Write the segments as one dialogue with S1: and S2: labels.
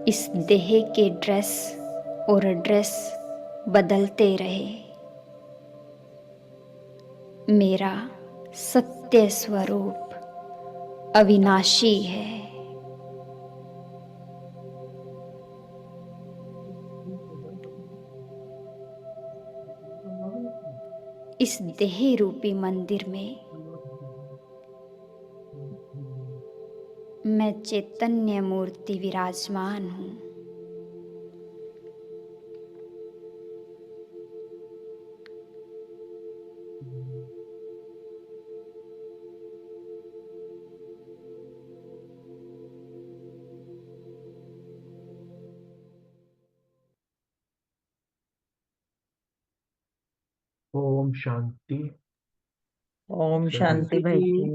S1: इस देह के ड्रेस और ड्रेस बदलते रहे, मेरा सत्य स्वरूप अविनाशी है। इस देह रूपी मंदिर में मैं चैतन्य मूर्ति विराजमान हूँ।
S2: ओम शांति।
S3: ओम शांति भाई जी।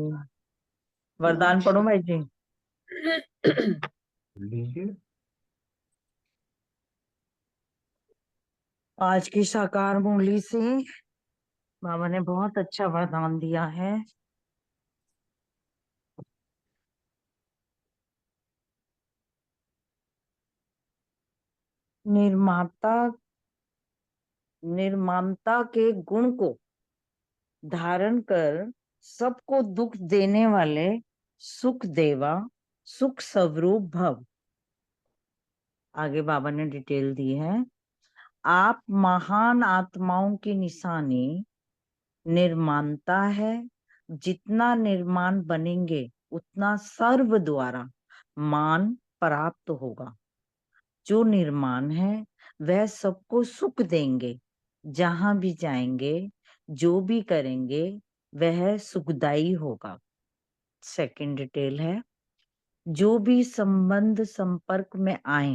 S3: वरदान पढ़ो भाई जी।
S2: लीजिए।
S3: आज की साकार मुरली से बाबा ने बहुत अच्छा वरदान दिया है। निर्माता के गुण को धारण कर सबको दुख देने वाले सुख देवा सुख स्वरूप भव। आगे बाबा ने डिटेल दी है। आप महान आत्माओं की निशानी निर्माणता है। जितना निर्माण बनेंगे उतना सर्व द्वारा मान प्राप्त होगा। जो निर्माण है वह सबको सुख देंगे। जहां भी जाएंगे जो भी करेंगे वह सुखदायी होगा। सेकंड डिटेल है। जो भी संबंध संपर्क में आए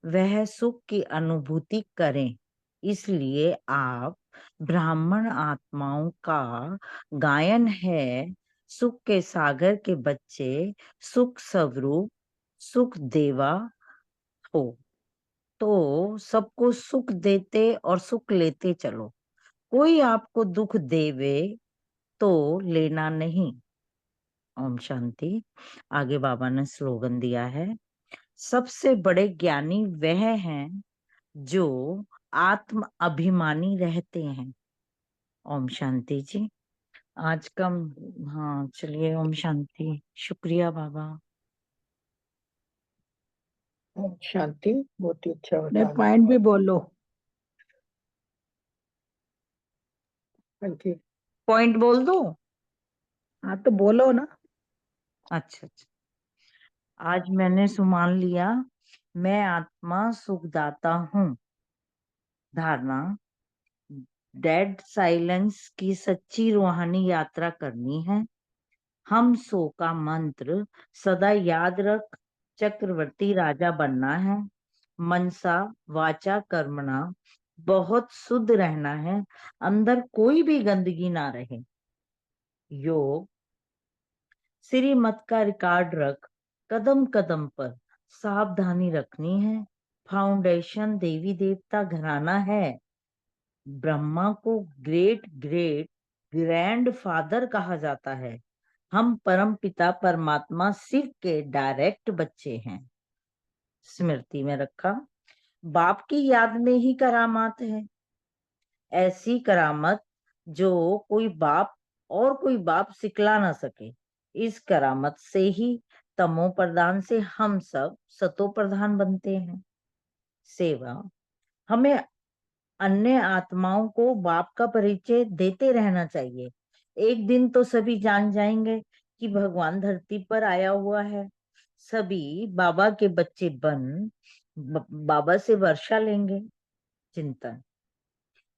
S3: वह सुख की अनुभूति करें। इसलिए आप ब्राह्मण आत्माओं का गायन है। सुख के सागर के बच्चे सुख स्वरूप सुख देवा हो, तो सबको सुख देते और सुख लेते चलो। कोई आपको दुख देवे तो लेना नहीं। ओम शांति। आगे बाबा ने स्लोगन दिया है। सबसे बड़े ज्ञानी वह हैं जो आत्म अभिमानी रहते हैं। ओम शांति जी। आज का हाँ चलिए ओम शांति। शुक्रिया बाबा।
S4: ओम शांति। बहुत ही अच्छा
S5: नहीं,
S4: बताया।
S5: पॉइंट भी बोलो।
S4: हाँ जी।
S3: पॉइंट बोल दो।
S5: हाँ तो बोलो ना।
S3: अच्छा अच्छा। आज मैंने सुमान लिया, मैं आत्मा सुखदाता हूँ। धारणा, डेड साइलेंस की सच्ची रूहानी यात्रा करनी है। हम सो का मंत्र सदा याद रख चक्रवर्ती राजा बनना है। मनसा वाचा कर्मणा बहुत शुद्ध रहना है। अंदर कोई भी गंदगी ना रहे। योग, श्रीमत का रिकॉर्ड रख, कदम कदम पर सावधानी रखनी है। फाउंडेशन देवी देवता घराना है। ब्रह्मा को ग्रेट ग्रेट ग्रैंड फादर कहा जाता है। हम परम पिता परमात्मा शिव के डायरेक्ट बच्चे हैं। स्मृति में रखा, बाप की याद में ही करामात है। ऐसी करामत जो कोई बाप सिखला ना सके। इस करामत से ही तमो प्रधान से हम सब सतो प्रधान बनते हैं। सेवा, हमें अन्य आत्माओं को बाप का परिचय देते रहना चाहिए। एक दिन तो सभी जान जाएंगे कि भगवान धरती पर आया हुआ है। सभी बाबा के बच्चे बन बाबा से वर्षा लेंगे। चिंतन,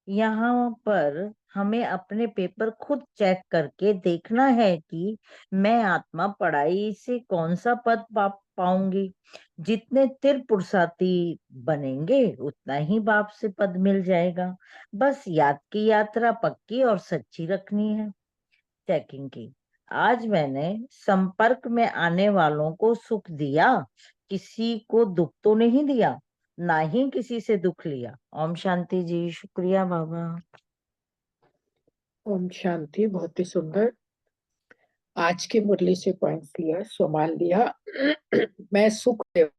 S3: यहाँ पर हमें अपने पेपर खुद चेक करके देखना है कि मैं आत्मा पढ़ाई से कौन सा पद पाऊंगी। जितने पुरुषार्थी बनेंगे उतना ही बाप से पद मिल जाएगा। बस याद की यात्रा पक्की और सच्ची रखनी है। चेकिंग की, आज मैंने संपर्क में आने वालों को सुख दिया, किसी को दुख तो नहीं दिया, ना ही किसी से दुख लिया। ओम शांति जी। शुक्रिया बाबा।
S4: ओम शांति। बहुत ही सुंदर। आज की मुरली से पॉइंट लिया, संभाल लिया। मैं सुख देव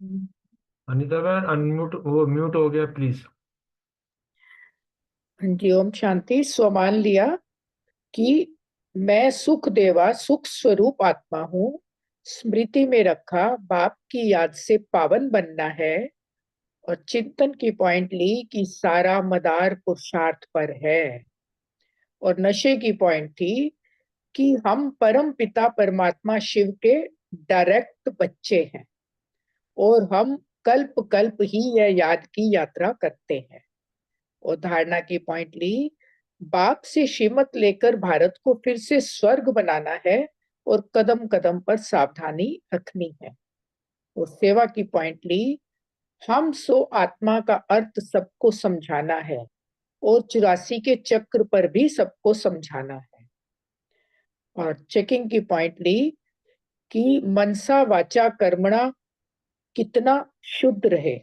S2: अनिता मैम अनम्यूट, वो म्यूट हो गया प्लीज।
S4: हाँ जी, ओम शांति। स्वमान लिया कि मैं सुख देवा सुख स्वरूप आत्मा हूँ। स्मृति में रखा बाप की याद से पावन बनना है। और चिंतन की पॉइंट ली कि सारा मदार पुरुषार्थ पर है। और नशे की पॉइंट थी कि हम परम पिता परमात्मा शिव के डायरेक्ट बच्चे हैं और हम कल्प कल्प ही यह याद की यात्रा करते हैं। और धारणा की पॉइंट ली, बाप से श्रीमत लेकर भारत को फिर से स्वर्ग बनाना है और कदम कदम पर सावधानी रखनी है। और सेवा की पॉइंट ली, हम सो आत्मा का अर्थ सबको समझाना है और 84 के चक्र पर भी सबको समझाना है। और चेकिंग की पॉइंट ली कि मनसा वाचा कर्मणा कितना शुद्ध रहे।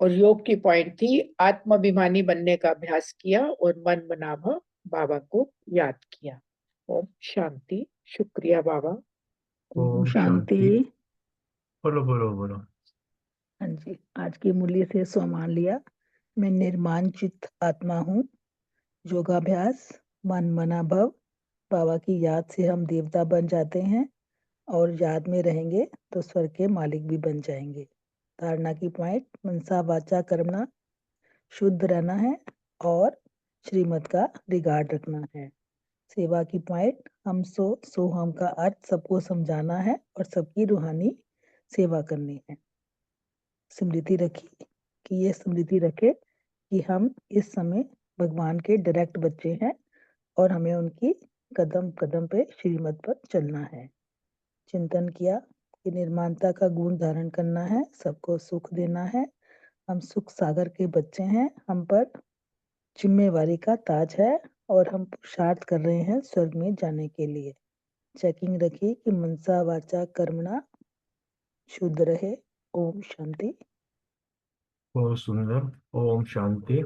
S4: और योग की पॉइंट थी आत्माभिमानी बनने का अभ्यास किया और मन मनाभ बाबा को याद किया। ओम शांति। शुक्रिया बाबा।
S2: ओम
S5: शांति।
S2: शांति। बोलो बोलो बोलो।
S5: हाँ जी, आज की मूल्य से स्वमान लिया। मैं निर्माण चित्त आत्मा हूँ। योगाभ्यास मन मना भव। बाबा की याद से हम देवता बन जाते हैं और याद में रहेंगे तो स्वर्ग के मालिक भी बन जाएंगे। धारणा की पॉइंट, मनसा वाचा कर्मणा शुद्ध रहना है और श्रीमत का रिगार्ड रखना है। सेवा की पॉइंट, हम सो हम का अर्थ सबको समझाना है और सबकी रूहानी सेवा करनी है। स्मृति रखी कि ये स्मृति रखे कि हम इस समय भगवान के डायरेक्ट बच्चे हैं और हमें उनकी कदम कदम पे श्रीमत पर चलना है। चिंतन किया कि निर्माणता का गुण धारण करना है, सबको सुख देना है। हम सुख सागर के बच्चे हैं, हम पर जिम्मेवारी का ताज है और हम पुरुषार्थ कर रहे हैं स्वर्ग में जाने के लिए। चेकिंग रखी कि मनसा वाचा कर्मणा शुद्ध रहे। ओम शांति।
S2: बहुत सुंदर। ओम शांति।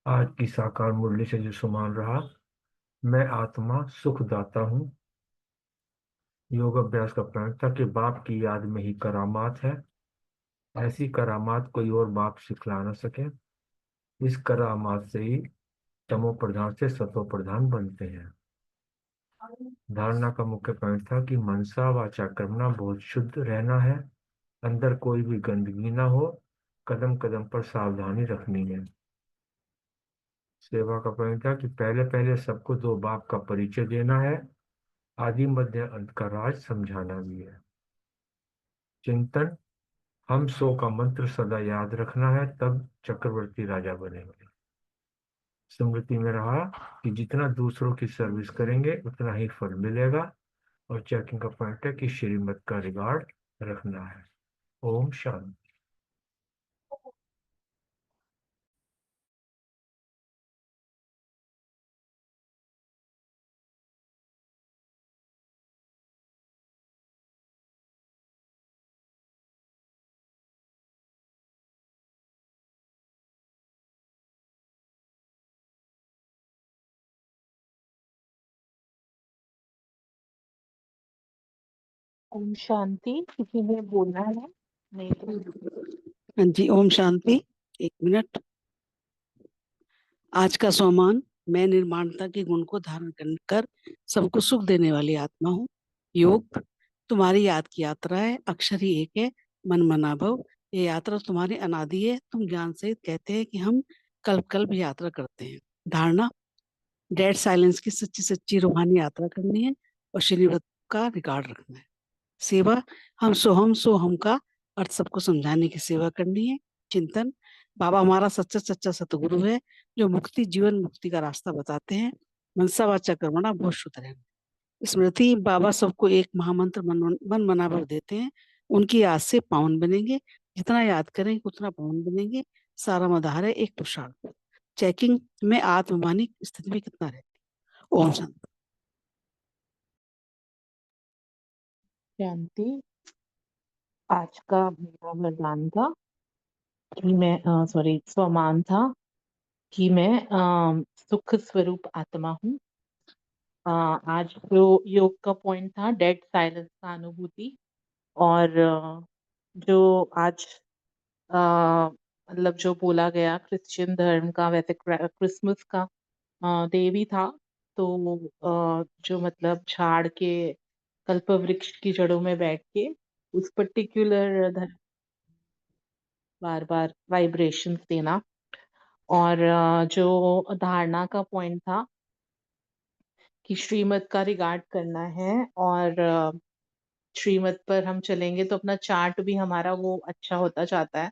S2: आज की साकार मुरली से जो समान रहा, मैं आत्मा सुखदाता हूँ। योग अभ्यास का प्रण था कि बाप की याद में ही करामात है। ऐसी करामात कोई और बाप सिखला न सके। इस करामात से ही तमो प्रधान से सतो प्रधान बनते हैं। धारणा का मुख्य पॉइंट था कि मनसा वाचा कर्मणा बहुत शुद्ध रहना है, अंदर कोई भी गंदगी ना हो, कदम कदम पर सावधानी रखनी है। सेवा का पॉइंट था कि पहले पहले सबको दो बाप का परिचय देना है, आदि मध्य अंत का राज समझाना भी है। चिंतन, हम सो का मंत्र सदा याद रखना है, तब चक्रवर्ती राजा बनेंगे। स्मृति में रहा कि जितना दूसरों की सर्विस करेंगे उतना ही फल मिलेगा। और चेकिंग का पॉइंट है कि श्रीमत का रिगार्ड रखना है। ओम शांति।
S6: ओम शांति। किसी ने बोलना है? नहीं तो
S7: हाँ जी, ओम शांति। एक मिनट। आज का सोमान, मैं निर्माणता के गुण को धारण कर सबको सुख देने वाली आत्मा हूँ। योग, तुम्हारी याद की यात्रा है, अक्षर ही एक है, मन मना भव। ये यात्रा तुम्हारी अनादि है, तुम ज्ञान से कहते हैं कि हम कल्प कल्प यात्रा करते हैं। धारणा, डेड साइलेंस की सच्ची सच्ची रूहानी यात्रा करनी है और श्रीमत का रिकॉर्ड रखना है। सेवा, हम सोहम का अर्थ सबको समझाने की सेवा करनी है। चिंतन, बाबा हमारा सच्चा सच्चा सतगुरु है जो मुक्ति जीवन मुक्ति का रास्ता बताते हैं। मनसा वाचा कर्मणा बहुत शुद्ध रहना। स्मृति, बाबा सबको एक महामंत्र मन मना भर देते हैं, उनकी याद से पावन बनेंगे। जितना याद करेंगे उतना पावन बनेंगे। सारा मदार है एक पुरुषार्थ। चेकिंग में आत्मवानी स्थिति में कितना रहती। ओम शांति।
S6: शांति। आज का मेरा वरदान था कि मैं स्वमान था कि मैं सुख स्वरूप आत्मा हूँ। आज जो योग का पॉइंट था डेड साइलेंस का अनुभूति। और जो आज मतलब जो बोला गया क्रिश्चियन धर्म का, वैसे क्रिसमस का डे भी था। तो जो मतलब झाड़ के कल्प वृक्ष की जड़ों में बैठ के उस पर्टिकुलर धर्म बार बार वाइब्रेशंस देना, और जो धारणा का पॉइंट था कि श्रीमत का रिगार्ड करना है, और श्रीमत पर हम चलेंगे तो अपना चार्ट भी हमारा वो अच्छा होता जाता है।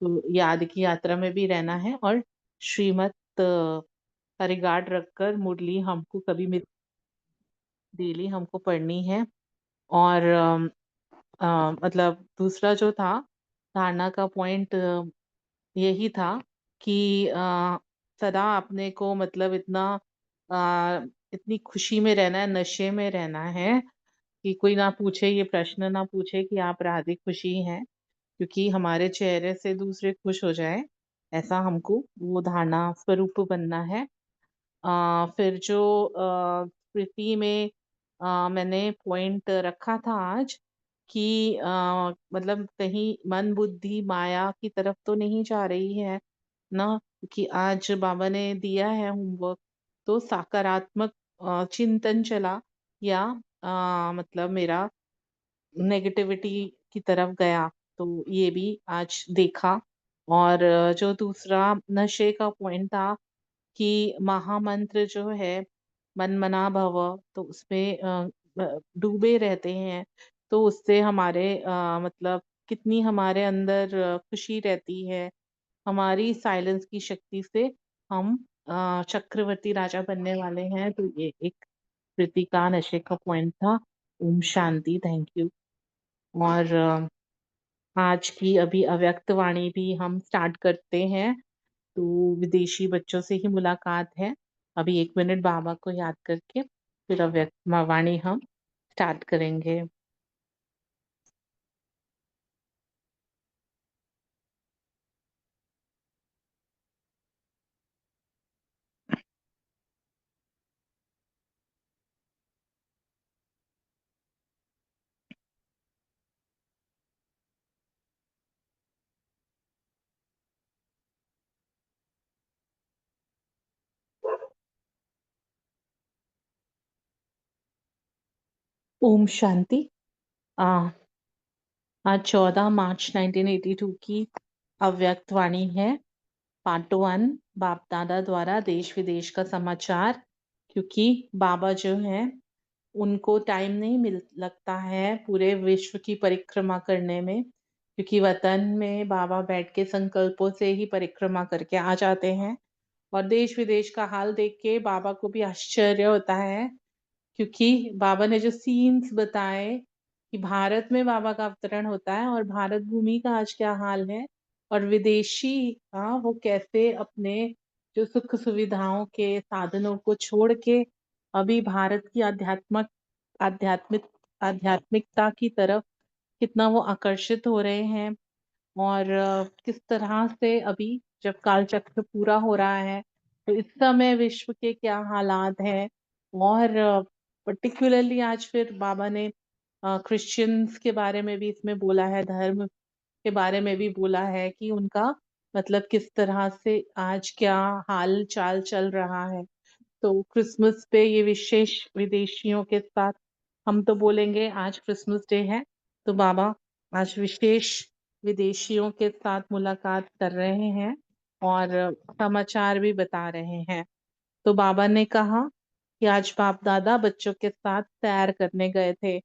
S6: तो याद की यात्रा में भी रहना है, और श्रीमत का रिगार्ड रखकर मुरली हमको कभी मिस डेली हमको पढ़नी है। और मतलब दूसरा जो था धारणा का पॉइंट यही था कि सदा अपने को मतलब इतनी खुशी में रहना है, नशे में रहना है कि कोई ना पूछे, ये प्रश्न ना पूछे कि आप राधे खुशी हैं, क्योंकि हमारे चेहरे से दूसरे खुश हो जाए, ऐसा हमको वो धारणा स्वरूप बनना है। फिर जो स्मृति में मैंने पॉइंट रखा था आज कि मतलब कहीं मन बुद्धि माया की तरफ तो नहीं जा रही है ना, कि आज बाबा ने दिया है होमवर्क, तो सकारात्मक चिंतन चला, या मतलब मेरा नेगेटिविटी की तरफ गया, तो ये भी आज देखा। और जो दूसरा नशे का पॉइंट था कि महामंत्र जो है मन मना भव, तो उसमें डूबे रहते हैं, तो उससे हमारे मतलब कितनी हमारे अंदर खुशी रहती है, हमारी साइलेंस की शक्ति से हम चक्रवर्ती राजा बनने वाले हैं। तो ये एक कृति का नशे का पॉइंट था। ओम शांति, थैंक यू। और आज की अभी अव्यक्त वाणी भी हम स्टार्ट करते हैं। तो विदेशी बच्चों से ही मुलाकात है। अभी 1 मिनट बाबा को याद करके फिर अव्यक्त वाणी हम स्टार्ट करेंगे। ओम शांति। आ, आज 14 मार्च 1982 की अव्यक्त वाणी है। पार्ट 1, बाप दादा द्वारा देश विदेश का समाचार। क्योंकि बाबा जो है उनको टाइम नहीं मिल लगता है पूरे विश्व की परिक्रमा करने में, क्योंकि वतन में बाबा बैठ के संकल्पों से ही परिक्रमा करके आ जाते हैं। और देश विदेश का हाल देख के बाबा को भी आश्चर्य होता है, क्योंकि बाबा ने जो सीन्स बताए कि भारत में बाबा का अवतरण होता है और भारत भूमि का आज क्या हाल है, और विदेशी वो कैसे अपने जो सुख सुविधाओं के साधनों को छोड़ के अभी भारत की आध्यात्मिक आध्यात्मिकता की तरफ कितना वो आकर्षित हो रहे हैं। और किस तरह से अभी जब काल चक्र पूरा हो रहा है तो इस समय विश्व के क्या हालात हैं। और पर्टिकुलरली आज फिर बाबा ने क्रिश्चियंस के बारे में भी इसमें बोला है, धर्म के बारे में भी बोला है कि उनका मतलब किस तरह से आज क्या हाल चाल चल रहा है। तो क्रिसमस पे ये विशेष विदेशियों के साथ हम तो बोलेंगे आज क्रिसमस डे है, तो बाबा आज विशेष विदेशियों के साथ मुलाकात कर रहे हैं और समाचार भी बता रहे हैं। तो बाबा ने कहा कि आज बाप दादा बच्चों के साथ सैर करने गए थे।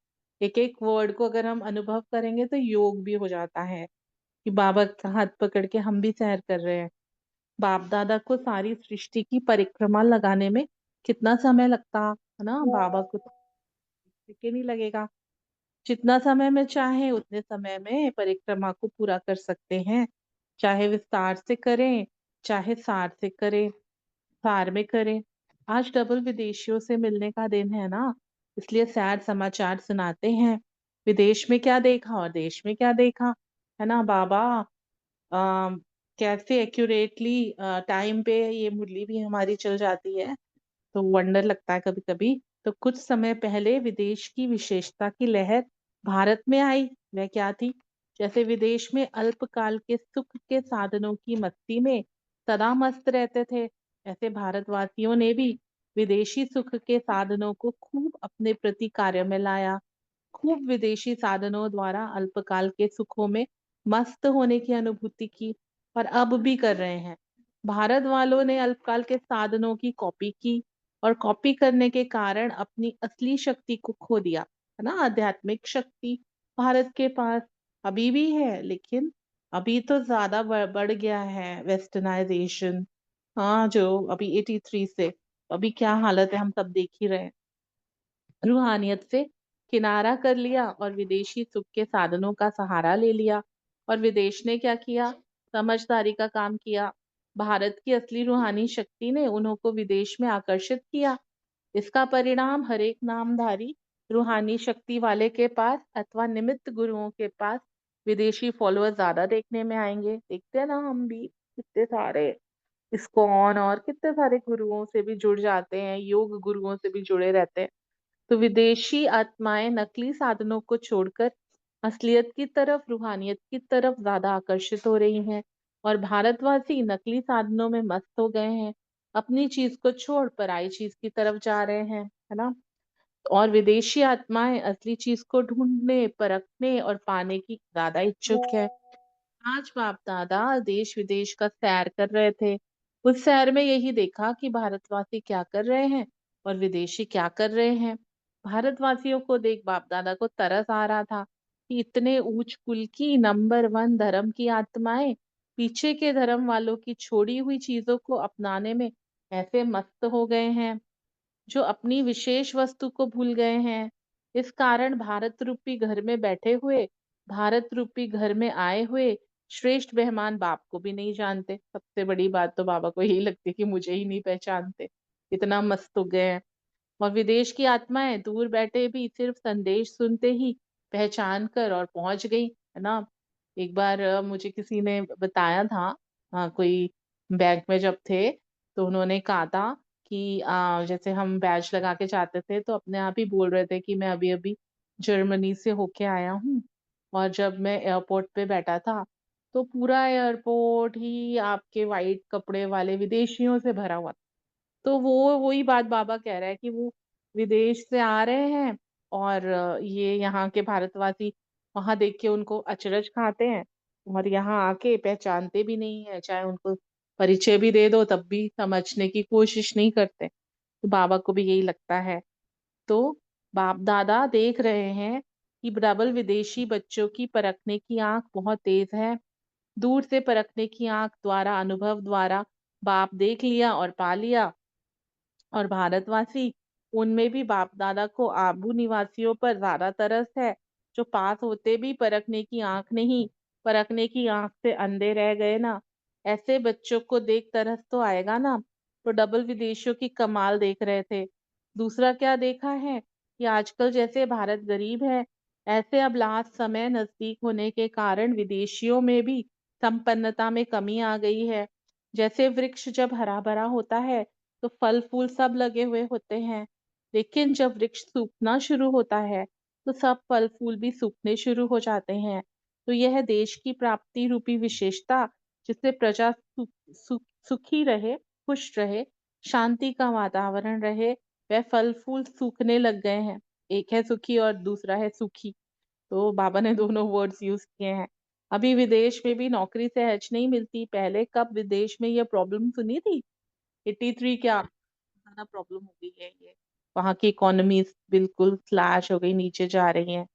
S6: एक एक वर्ड को अगर हम अनुभव करेंगे तो योग भी हो जाता है, कि बाबा का हाथ पकड़ के हम भी सैर कर रहे हैं। बाप दादा को सारी सृष्टि की परिक्रमा लगाने में कितना समय लगता है ना, बाबा को तो के नहीं लगेगा। जितना समय में चाहे उतने समय में परिक्रमा को पूरा कर सकते हैं, चाहे विस्तार से करें चाहे सार से करें, सार में करें। आज डबल विदेशियों से मिलने का दिन है ना, इसलिए सैर समाचार सुनाते हैं। विदेश में क्या देखा और देश में क्या देखा, है ना बाबा। अम, कैसे एक्यूरेटली टाइम पे ये मुरली भी हमारी चल जाती है, तो वंडर लगता है कभी कभी। तो कुछ समय पहले विदेश की विशेषता की लहर भारत में आई, वह क्या थी? जैसे विदेश में अल्पकाल के सुख के साधनों की मस्ती में सदा मस्त रहते थे, ऐसे भारतवासियों ने भी विदेशी सुख के साधनों को खूब अपने प्रति कार्य में लाया। खूब विदेशी साधनों द्वारा अल्पकाल के सुखों में मस्त होने की अनुभूति की, और अब भी कर रहे हैं। भारत वालों ने अल्पकाल के साधनों की कॉपी की, और कॉपी करने के कारण अपनी असली शक्ति को खो दिया, है ना। आध्यात्मिक शक्ति भारत के पास अभी भी है, लेकिन अभी तो ज्यादा बढ़ गया है वेस्टर्नाइजेशन। हाँ, जो अभी 83 से अभी क्या हालत है हम सब देख ही रहे हैं। रूहानियत से किनारा कर लिया और विदेशी सुख के साधनों का सहारा ले लिया। और विदेश ने क्या किया? समझदारी का काम किया। भारत की असली रूहानी शक्ति ने उन्हों को विदेश में आकर्षित किया। इसका परिणाम हर एक नामधारी रूहानी शक्ति वाले के पास अथवा निमित्त गुरुओं के पास विदेशी फॉलोअर ज्यादा देखने में आएंगे। देखते हैं ना, हम भी कितने सारे इस्कॉन और कितने सारे गुरुओं से भी जुड़ जाते हैं, योग गुरुओं से भी जुड़े रहते हैं। तो विदेशी आत्माएं नकली साधनों को छोड़कर असलियत की तरफ, रूहानियत की तरफ ज्यादा आकर्षित हो रही हैं, और भारतवासी नकली साधनों में मस्त हो गए हैं। अपनी चीज को छोड़ पराई चीज की तरफ जा रहे हैं, है ना। और विदेशी आत्माएं असली चीज को ढूंढने, परखने और पाने की ज्यादा इच्छुक है। आज बाप दादा देश विदेश का सैर कर रहे थे। उस सैर में यही देखा कि भारतवासी क्या कर रहे हैं और विदेशी क्या कर रहे हैं। भारतवासियों को देख बाप दादा को तरस आ रहा था कि इतने ऊंच कुल की नंबर 1 धर्म की आत्माएं पीछे के धर्म वालों की छोड़ी हुई चीजों को अपनाने में ऐसे मस्त हो गए हैं, जो अपनी विशेष वस्तु को भूल गए हैं। इस कारण भारत रूपी घर में बैठे हुए, भारत रूपी घर में आए हुए श्रेष्ठ मेहमान बाप को भी नहीं जानते। सबसे बड़ी बात तो बाबा को यही लगती है कि मुझे ही नहीं पहचानते, इतना मस्त हो गए हैं। और विदेश की आत्माएं दूर बैठे भी सिर्फ संदेश सुनते ही पहचान कर और पहुंच गई, है ना। एक बार मुझे किसी ने बताया था, कोई बैंक में जब थे तो उन्होंने कहा था कि जैसे हम बैच लगा के जाते थे तो अपने आप ही बोल रहे थे कि मैं अभी अभी जर्मनी से होके आया हूँ। और जब मैं एयरपोर्ट पे बैठा था तो पूरा एयरपोर्ट ही आपके वाइट कपड़े वाले विदेशियों से भरा हुआ था। तो वो वही बात बाबा कह रहा है कि वो विदेश से आ रहे हैं, और ये यहाँ के भारतवासी वहां देख के उनको अचरज खाते हैं, और यहाँ आके पहचानते भी नहीं है, चाहे उनको परिचय भी दे दो तब भी समझने की कोशिश नहीं करते। तो बाबा को भी यही लगता है। तो बाप दादा देख रहे हैं कि डबल विदेशी बच्चों की परखने की आंख बहुत तेज है। दूर से परखने की आंख द्वारा, अनुभव द्वारा बाप देख लिया और पा लिया। और भारतवासी, उनमें भी बाप दादा को आबू निवासियों पर ज्यादा तरस है, जो पास होते भी परखने की आंख नहीं, परखने की आंख से अंधे रह गए ना। ऐसे बच्चों को देख तरस तो आएगा ना। तो डबल विदेशियों की कमाल देख रहे थे। दूसरा क्या देखा है कि आजकल जैसे भारत गरीब है, ऐसे अब लास्ट समय नजदीक होने के कारण विदेशियों में भी संपन्नता में कमी आ गई है। जैसे वृक्ष जब हरा भरा होता है तो फल फूल सब लगे हुए होते हैं, लेकिन जब वृक्ष सूखना शुरू होता है तो सब फल फूल भी सूखने शुरू हो जाते हैं। तो यह देश की प्राप्ति रूपी विशेषता, जिससे प्रजा सुखी रहे, खुश रहे, शांति का वातावरण रहे, वह फल फूल सूखने लग गए हैं। एक है सुखी और दूसरा है सूखी। तो बाबा ने दोनों वर्ड्स यूज किए हैं। अभी विदेश में भी नौकरी सहज नहीं मिलती। पहले कब विदेश में ये प्रॉब्लम सुनी थी? 83 क्या ज्यादा प्रॉब्लम हो गई है ये। वहां की इकोनॉमी बिल्कुल स्लैश हो गई, नीचे जा रही है।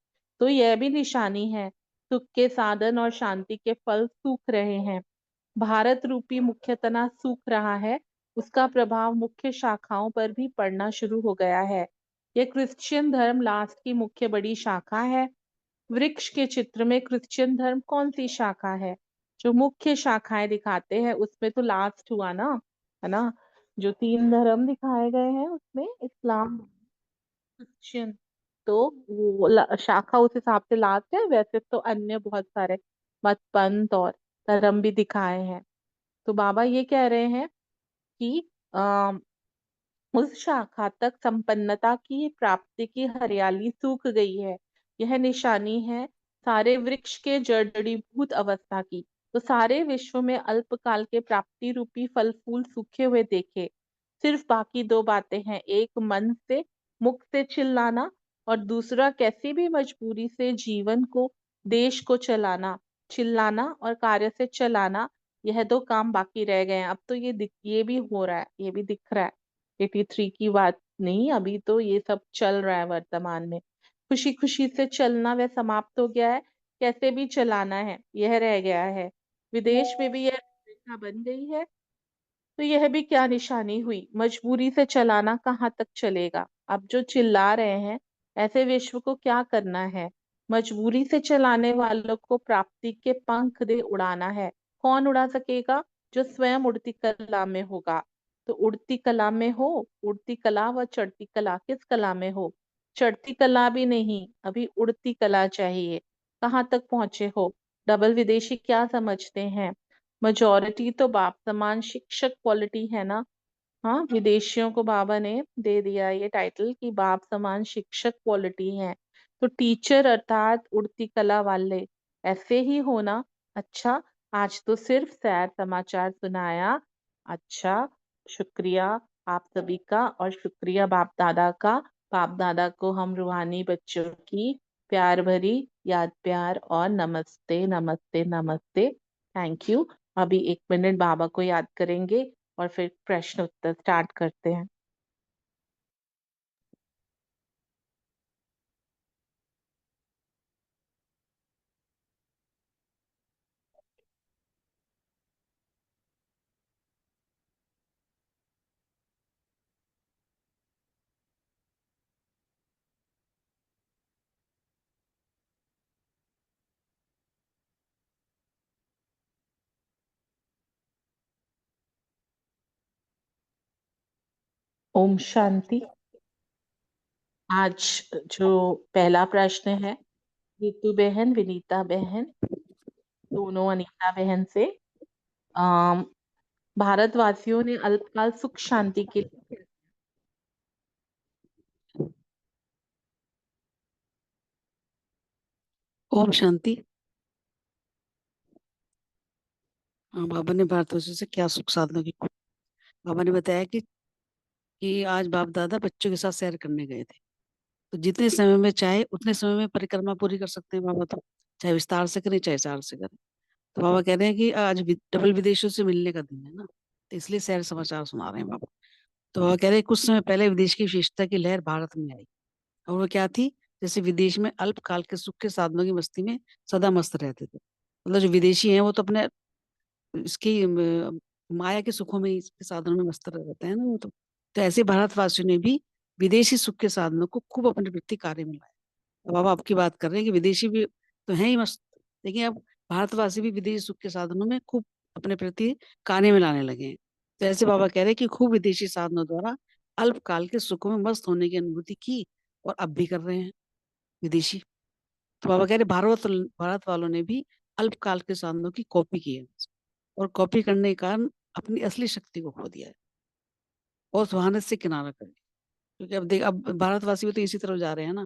S6: तो यह भी निशानी है, सुख के साधन और शांति के फल सूख रहे हैं। भारत रूपी मुख्य तना सूख रहा है, उसका प्रभाव मुख्य शाखाओं पर भी पड़ना शुरू हो गया है। यह क्रिश्चियन धर्म लास्ट की मुख्य बड़ी शाखा है। वृक्ष के चित्र में क्रिश्चियन धर्म कौन सी शाखा है? जो मुख्य शाखाएं दिखाते हैं उसमें तो लास्ट हुआ ना, है ना। जो 3 धर्म दिखाए गए हैं उसमें इस्लाम, क्रिश्चियन, तो वो शाखा उस हिसाब से लास्ट है। वैसे तो अन्य बहुत सारे मत पंथ और धर्म भी दिखाए हैं। तो बाबा ये कह रहे हैं कि उस शाखा तक संपन्नता की प्राप्ति की हरियाली सूख गई है। यह निशानी है सारे वृक्ष के जड़ीभूत अवस्था की। तो सारे विश्व में अल्पकाल के प्राप्ति रूपी फल फूल सूखे हुए देखे। सिर्फ बाकी दो बातें हैं, एक मन से मुख से चिल्लाना और दूसरा कैसी भी मजबूरी से जीवन को देश को चिल्लाना और कार्य से चलाना। यह दो काम बाकी रह गए हैं। अब तो ये भी हो रहा है, ये भी दिख रहा है। 83 की बात नहीं, अभी तो ये सब चल रहा है वर्तमान में। खुशी खुशी से चलना वह समाप्त हो गया है, कैसे भी चलाना है यह रह गया है। विदेश में भी यह रेखा बन गई है, तो यह भी क्या निशानी हुई। मजबूरी से चलाना कहाँ तक चलेगा। अब जो चिल्ला रहे हैं, ऐसे विश्व को क्या करना है। मजबूरी से चलाने वालों को प्राप्ति के पंख दे उड़ाना है। कौन उड़ा सकेगा? जो स्वयं उड़ती कला में होगा। तो उड़ती कला में हो, उड़ती कला व चढ़ती कला किस कला में हो? चढ़ती कला भी नहीं, अभी उड़ती कला चाहिए। कहाँ तक पहुंचे हो? डबल विदेशी क्या समझते हैं? मेजोरिटी तो बाप समान शिक्षक क्वालिटी है ना। हाँ, विदेशियों को बाबा ने दे दिया ये टाइटल कि बाप समान शिक्षक क्वालिटी है। तो टीचर अर्थात उड़ती कला वाले ऐसे ही होना। अच्छा, आज तो सिर्फ सैर समाचार सुनाया। अच्छा, शुक्रिया आप सभी का और शुक्रिया बाप दादा का। बाप दादा को हम रूहानी बच्चों की प्यार भरी याद प्यार और नमस्ते नमस्ते नमस्ते। Thank you. अभी 1 मिनट बाबा को याद करेंगे और फिर प्रश्न उत्तर स्टार्ट करते हैं। ओम शांति। आज जो पहला प्रश्न है, रितु बहन विनीता बहन दोनों अनीता बहन से, अम भारतवासियों ने अल्पकाल सुख शांति के लिए
S7: ओम शांति। हाँ, बाबा ने भारतवासियों से क्या सुख साधनों की बाबा ने बताया कि आज बाप दादा बच्चों के साथ सैर करने गए थे। तो जितने समय में चाहे उतने समय में परिक्रमा पूरी कर सकते हैं बाबा, तो चाहे विस्तार से करें चाहे सार से करें। तो बाबा कह रहे हैं कि आज डबल विदेशियों से मिलने का दिन है ना, तो इसलिए सैर समाचार सुना रहे हैं बाबा। तो बाबा कह रहे हैं कुछ समय पहले विदेश की विशेषता की लहर भारत में आई, और वो क्या थी? जैसे विदेश में अल्पकाल के सुख के साधनों की मस्ती में सदा मस्त रहते थे। मतलब जो विदेशी हैं वो तो अपने इसकी माया के सुखों में, इसके साधनों में मस्त रहते हैं ना वो तो ऐसे भारतवासियों ने भी विदेशी सुख के साधनों को खूब अपने प्रति कार्य में लाया। अब आप आपकी बात कर रहे हैं कि विदेशी भी तो हैं ही मस्त, लेकिन अब भारतवासी भी विदेशी सुख के साधनों में खूब अपने प्रति कार्य में लाने लगे हैं। तो ऐसे बाबा कह रहे हैं कि खूब विदेशी साधनों द्वारा अल्पकाल के सुखों में मस्त होने की अनुभूति की, और अब भी कर रहे हैं विदेशी। तो बाबा कह रहे भारत वालों ने भी अल्पकाल के साधनों की कॉपी की है, और कॉपी करने के कारण अपनी असली शक्ति को खो दिया है और सुहानत से किनारा कर लिया। क्योंकि अब देख, अब भारतवासी भी तो इसी तरफ जा रहे हैं ना,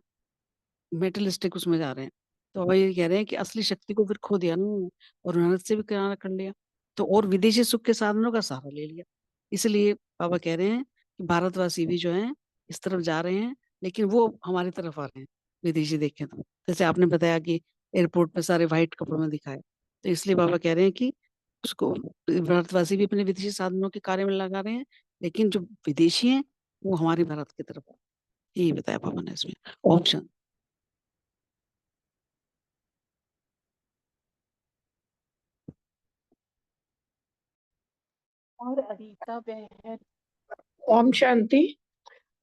S7: मेटलिस्टिक उसमें जा रहे हैं। तो बाबा ये कह रहे हैं कि असली शक्ति को फिर खो दिया ना उन्होंने, और मेहनत से भी किनारा कर लिया, तो और विदेशी सुख के साधनों का सहारा ले लिया। इसलिए बाबा कह रहे हैं कि भारतवासी भी जो है इस तरफ जा रहे हैं, लेकिन वो हमारी तरफ आ रहे हैं विदेशी देखें तो। जैसे आपने बताया कि एयरपोर्ट पे सारे व्हाइट कपड़ों में दिखाए, तो इसलिए बाबा कह रहे हैं कि उसको भारतवासी भी अपने विदेशी साधनों के कार्य में लगा रहे हैं, लेकिन जो विदेशी हैं वो हमारे भारत की तरफ आ रहे हैं। यही बताया बाबा ने इसमें। ऑप्शन
S6: और अनीता बहन।
S4: ओम शांति।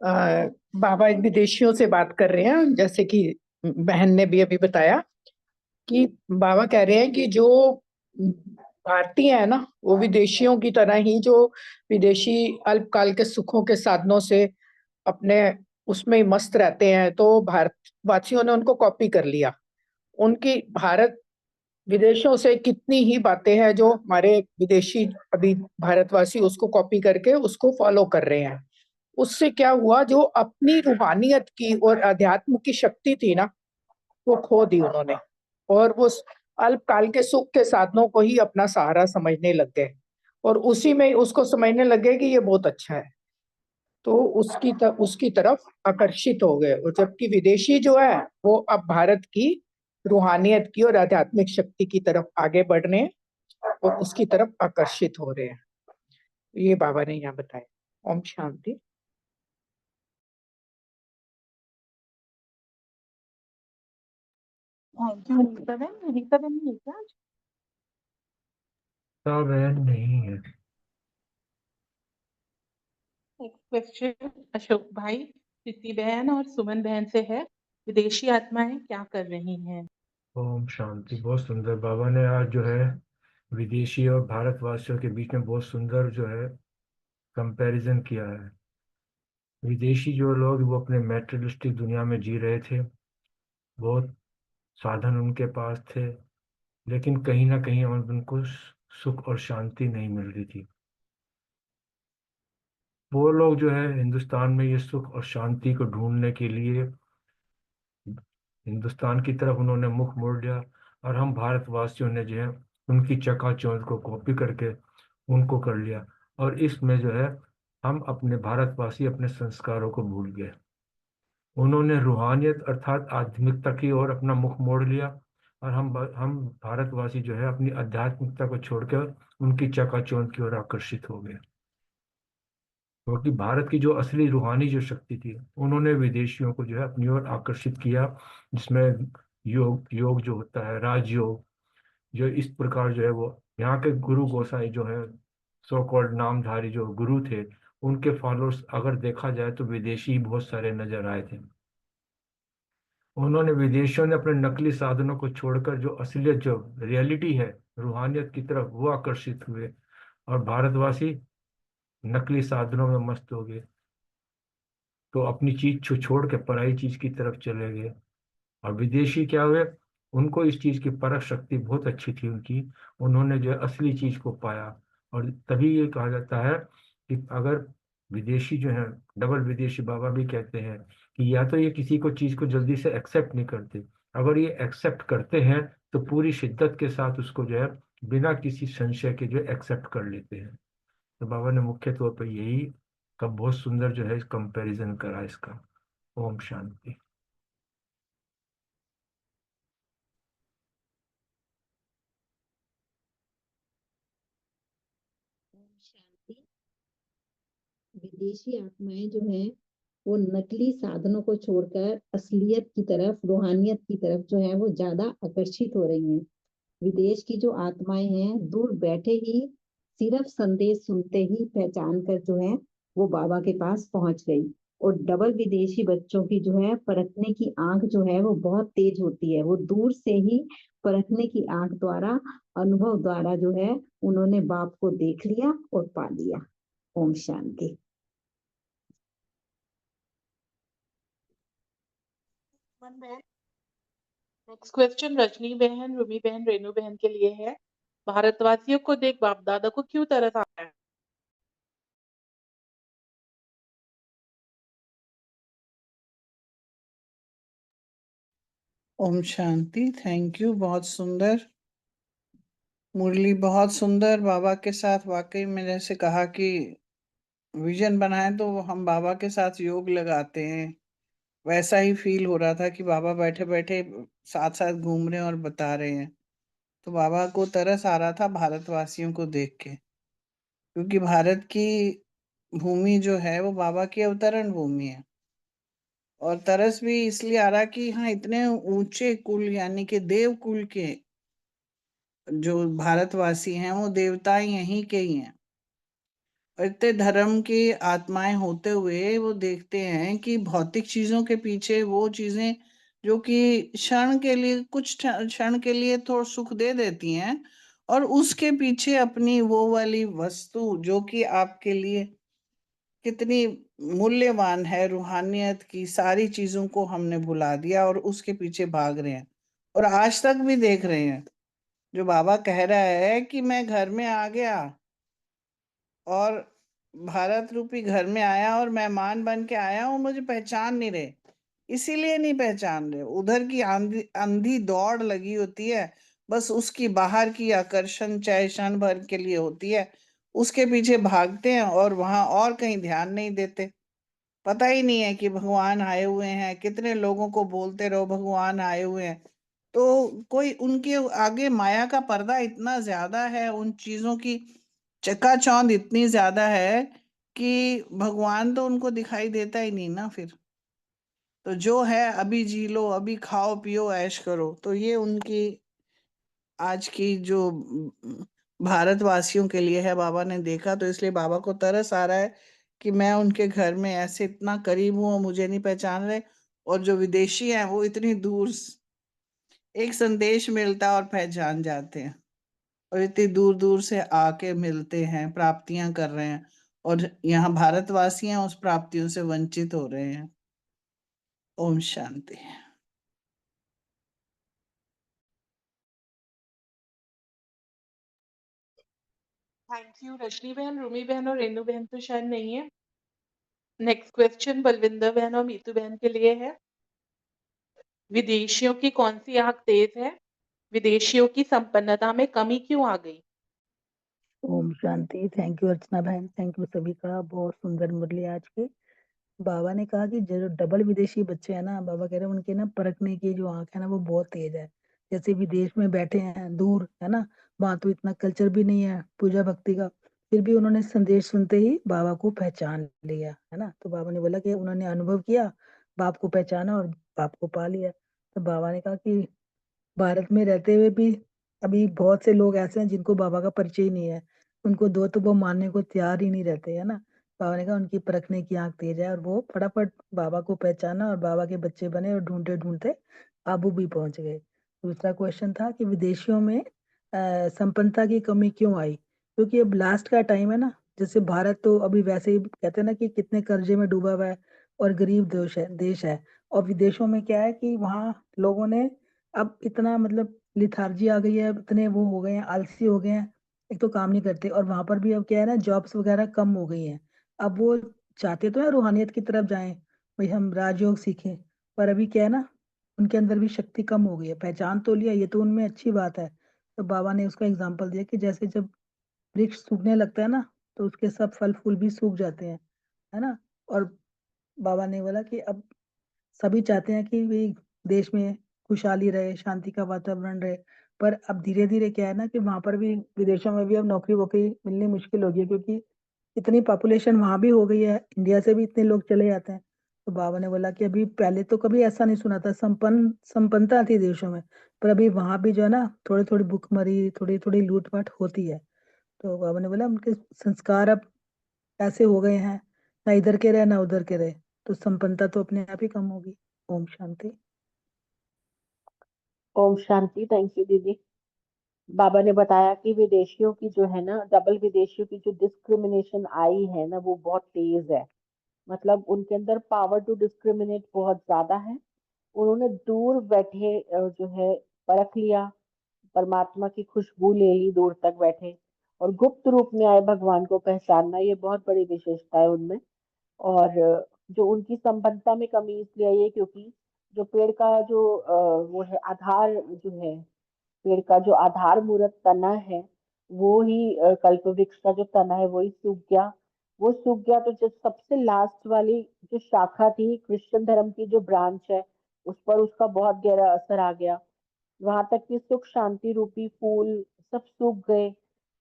S4: बाबा विदेशियों से बात कर रहे हैं, जैसे कि बहन ने भी अभी बताया कि बाबा कह रहे हैं कि जो भारतीय है ना, वो विदेशियों की तरह ही, जो विदेशी अल्पकाल के सुखों के साधनों से अपने उसमें ही मस्त रहते हैं, तो भारतवासियों ने उनको कॉपी कर लिया। उनकी भारत विदेशों से कितनी ही बातें हैं जो हमारे विदेशी अभी भारतवासी उसको कॉपी करके उसको फॉलो कर रहे हैं। उससे क्या हुआ, जो अपनी रूहानियत की और अध्यात्म की शक्ति थी ना, वो खो दी उन्होंने। और वो अल्पकाल के सुख के साधनों को ही अपना सहारा समझने लग गए और उसी में उसको समझने लगे कि ये बहुत अच्छा है, तो उसकी तरफ आकर्षित हो गए। और जबकि विदेशी जो है वो अब भारत की रूहानियत की और आध्यात्मिक शक्ति की तरफ आगे बढ़ रहे हैं और उसकी तरफ आकर्षित हो रहे हैं। ये बाबा ने यहाँ बताया। ओम शांति।
S6: थैंक यू रीता बहन। रीता बहन नहीं है क्या आज?
S2: तो बहन नहीं है।
S6: नेक्स्ट क्वेश्चन अशोक भाई, प्रीति बहन और सुमन बहन से है। विदेशी आत्माएं क्या कर रही हैं?
S2: ओम शांति। बहुत सुंदर। बाबा ने आज जो है विदेशी और भारतवासियों के बीच में बहुत सुंदर जो है कंपैरिजन किया है। विदेशी जो लोग वो अपने मैटेरियलिस्टिक दुनिया में जी रहे थे, बहुत साधन उनके पास थे, लेकिन कहीं ना कहीं उनको सुख और शांति नहीं मिल रही थी। वो लोग जो है हिंदुस्तान में ये सुख और शांति को ढूंढने के लिए हिंदुस्तान की तरफ उन्होंने मुख मोड़ लिया, और हम भारतवासियों ने जो है उनकी चकाचौंध को कॉपी करके उनको कर लिया। और इसमें जो है हम अपने भारतवासी अपने संस्कारों को भूल गए। उन्होंने रूहानियत अर्थात आध्यात्मिकता की ओर अपना मुख मोड़ लिया, और हम भारतवासी जो है अपनी आध्यात्मिकता को छोड़कर उनकी चकाचौंध की ओर आकर्षित हो गए। क्योंकि भारत की जो असली रूहानी जो शक्ति थी उन्होंने विदेशियों को जो है अपनी ओर आकर्षित किया, जिसमें योग योग जो होता है राजयोग, जो इस प्रकार जो है वो यहाँ के गुरु गोसाई जो है सो कॉल्ड नामधारी जो गुरु थे, उनके फॉलोअर्स अगर देखा जाए तो विदेशी बहुत सारे नजर आए थे। उन्होंने विदेशियों ने अपने नकली साधनों को छोड़कर जो असलियत जो रियलिटी है रूहानियत की तरफ वो आकर्षित हुए, और भारतवासी नकली साधनों में मस्त हो गए, तो अपनी चीज छोड़ के पराई चीज की तरफ चले गए। और विदेशी क्या हुए, उनको इस चीज की परख शक्ति बहुत अच्छी थी उनकी, उन्होंने जो है असली चीज को पाया। और तभी ये कहा जाता है कि अगर विदेशी जो है डबल विदेशी, बाबा भी कहते हैं कि या तो ये किसी को चीज को जल्दी से एक्सेप्ट नहीं करते, अगर ये एक्सेप्ट करते हैं तो पूरी शिद्दत के साथ उसको जो है बिना किसी संशय के जो एक्सेप्ट कर लेते हैं। तो बाबा ने मुख्य तौर पर यही का बहुत सुंदर जो है कंपैरिजन करा इसका। ओम शांति।
S8: शांति। विदेशी आत्माएं जो हैं वो नकली साधनों को छोड़कर असलियत की तरफ, रूहानियत की तरफ जो है वो ज्यादा आकर्षित हो रही हैं। विदेश की जो आत्माएं हैं दूर बैठे ही सिर्फ संदेश सुनते ही पहचान कर जो है वो बाबा के पास पहुंच गई। और डबल विदेशी बच्चों की जो है परखने की आंख जो है वो बहुत तेज होती है, वो दूर से ही परखने की आंख द्वारा, अनुभव द्वारा जो है उन्होंने बाप को देख लिया और पा लिया। ओम शांति।
S6: सुमन बहन। नेक्स्ट क्वेश्चन रजनी बहन, रूबी बहन, रेनू बहन के लिए है। भारतवासियों को देख बाप दादा को क्यों तरस आता है?
S9: ओम शांति। Thank you. बहुत सुंदर मुरली, बहुत सुंदर। बाबा के साथ वाकई में जैसे कहा कि विजन बनाए तो हम बाबा के साथ योग लगाते हैं, वैसा ही फील हो रहा था कि बाबा बैठे बैठे साथ साथ घूम रहे हैं और बता रहे हैं। तो बाबा को तरस आ रहा था भारतवासियों को देख के, क्योंकि भारत की भूमि जो है वो बाबा की अवतरण भूमि है। और तरस भी इसलिए आ रहा कि हाँ, इतने ऊंचे कुल यानी कि देव कुल के जो भारतवासी हैं वो देवता यहीं के ही हैं। और इतने धर्म की आत्माएं होते हुए वो देखते हैं कि भौतिक चीजों के पीछे वो चीजें जो कि क्षण के लिए, कुछ क्षण के लिए थोड़ा सुख दे देती हैं, और उसके पीछे अपनी वो वाली वस्तु जो कि आपके लिए कितनी मूल्यवान है, रूहानियत की सारी चीजों को हमने भुला दिया और उसके पीछे भाग रहे हैं। और आज तक भी देख रहे हैं। जो बाबा कह रहा है कि मैं घर में आ गया और भारत रूपी घर में आया और मेहमान बन के आया हूँ, मुझे पहचान नहीं रहे, इसीलिए नहीं पहचान रहे। उधर की आंधी अंधी दौड़ लगी होती है, बस उसकी बाहर की आकर्षण चाहे क्षण भर के लिए होती है, उसके पीछे भागते हैं और वहां और कहीं ध्यान नहीं देते। पता ही नहीं है कि भगवान आए हुए हैं, कितने लोगों को बोलते रहो भगवान आए हुए हैं, तो कोई उनके आगे माया का पर्दा इतना ज्यादा है, उन चीजों की चकाचौंध इतनी ज्यादा है कि भगवान तो उनको दिखाई देता ही नहीं ना फिर। तो जो है अभी जी लो, अभी खाओ पियो ऐश करो, तो ये उनकी आज की जो भारतवासियों के लिए है। बाबा ने देखा तो इसलिए बाबा को तरस आ रहा है कि मैं उनके घर में ऐसे इतना करीब हूँ और मुझे नहीं पहचान रहे, और जो विदेशी हैं वो इतनी दूर एक संदेश मिलता और पहचान जाते हैं, और इतनी दूर दूर से आके मिलते हैं, प्राप्तियां कर रहे हैं, और यहाँ भारतवासी हैं उस प्राप्तियों से वंचित हो रहे हैं। ओम शांति।
S6: थैंक यू रजनी बहन, रूमी बहन और रेनू बहन तो शायद नहीं है। नेक्स्ट क्वेश्चन बलविंदर बहन और मीतू बहन के लिए है। विदेशियों की कौन सी आंख तेज है? विदेशियों की संपन्नता में कमी क्यों आ गई?
S5: ओम शांति। थैंक यू अर्चना बहन, थैंक यू सभी का। बहुत सुंदर मुरली आज की। बाबा ने कहा कि जो डबल विदेशी बच्चे हैं ना, बाबा कह रहे हैं उनके ना परखने की जो आंख है ना वो बहुत तेज है। जैसे विदेश में बैठे हैं दूर है ना, वहां तो इतना कल्चर भी नहीं है पूजा भक्ति का, फिर भी उन्होंने संदेश सुनते ही बाबा को पहचान लिया है ना। तो बाबा ने बोला कि उन्होंने अनुभव किया, बाप को पहचाना और बाप को पा लिया। तो बाबा ने कहा कि भारत में रहते हुए भी अभी बहुत से लोग ऐसे हैं जिनको बाबा का परिचय ही नहीं है, उनको दो तो वो मानने को तैयार ही नहीं रहते है ना। बाबा ने कहा उनकी परखने की आंख तेज है और वो फटाफट बाबा को पहचाना और बाबा के बच्चे बने और ढूंढते ढूंढते आबू भी पहुंच गए। दूसरा क्वेश्चन था कि विदेशियों में संपन्नता की कमी क्यों आई? क्योंकि अब लास्ट का टाइम है ना। जैसे भारत तो अभी वैसे ही कहते हैं ना कि कितने कर्जे में डूबा हुआ है और गरीब देश है। और विदेशों में क्या है कि वहाँ लोगों ने अब इतना मतलब लिथार्जी आ गई है, इतने वो हो गए हैं, आलसी हो गए हैं, एक तो काम नहीं करते। और वहां पर भी अब क्या है ना, जॉब्स वगैरह कम हो गई हैं। अब वो चाहते तो है रूहानियत की तरफ जाएं, भाई हम राजयोग सीखें, पर अभी क्या है ना, उनके अंदर भी शक्ति कम हो गई है। पहचान तो लिया, ये तो उनमें अच्छी बात है। तो बाबा ने उसका एग्जाम्पल दिया कि जैसे जब वृक्ष सूखने लगता है ना, तो उसके सब फल फूल भी सूख जाते हैं, है ना। और बाबा ने बोला कि अब सभी चाहते हैं कि भी देश में खुशहाली रहे, शांति का वातावरण रहे। पर अब धीरे धीरे क्या है ना कि वहां पर भी विदेशों में भी अब नौकरी वोकरी मिलनी मुश्किल हो गई है, क्योंकि इतनी पॉपुलेशन वहां भी हो गई है, इंडिया से भी इतने लोग चले जाते हैं। तो बाबा ने बोला कि अभी पहले तो कभी ऐसा नहीं सुना था, संपन्नता थी देशों में, पर अभी वहां भी जो है ना थोड़ी थोड़ी भुखमरी, थोड़ी थोड़ी लूटपाट होती है। तो बाबा ने बोला उनके संस्कार अब ऐसे हो गए हैं, ना इधर के रहे ना उधर के रहे, तो संपन्नता तो अपने आप ही कम होगी। ओम शांति।
S10: ओम शांति। थैंक यू दीदी। बाबा ने बताया कि विदेशियों की जो है ना, डबल विदेशियों की जो डिस्क्रिमिनेशन आई है ना, वो बहुत तेज है। मतलब उनके अंदर पावर टू डिस्क्रिमिनेट बहुत ज्यादा है। उन्होंने दूर बैठे जो है परख लिया, परमात्मा की खुशबू ले ली दूर तक बैठे, और गुप्त रूप में आए भगवान को पहचानना, ये बहुत बड़ी विशेषता है उनमें। और जो उनकी संपन्नता में कमी इसलिए आई है क्योंकि जो पेड़ का जो वो है आधार, जो है पेड़ का जो आधार मूरत तना है, वो ही कल्प वृक्ष का जो तना है वही सूख गया। वो सूख गया तो जो सबसे लास्ट वाली जो शाखा थी क्रिश्चियन धर्म की जो ब्रांच है, उस पर उसका बहुत गहरा असर आ गया। वहां तक कि सुख शांति रूपी फूल सब सूख गए।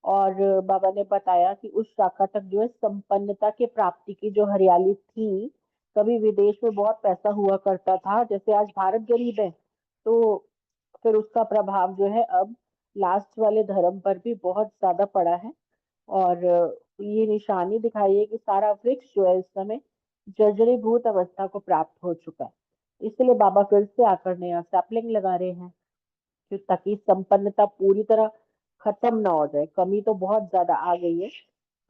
S10: और बाबा ने बताया कि उस शाखा तक जो है संपन्नता के प्राप्ति की जो हरियाली थी। कभी विदेश में बहुत पैसा हुआ करता था, जैसे आज भारत गरीब है, तो फिर उसका प्रभाव जो है अब लास्ट वाले धर्म पर भी बहुत ज्यादा पड़ा है। और ये निशानी दिखाई है कि सारा वृक्ष जो है इस समय जर्जरीभूत अवस्था को प्राप्त हो चुका है। इसलिए बाबा फिर से आकर नया सैपलिंग लगा रहे हैं, ताकि संपन्नता पूरी तरह खत्म ना हो जाए। कमी तो बहुत ज्यादा आ गई है,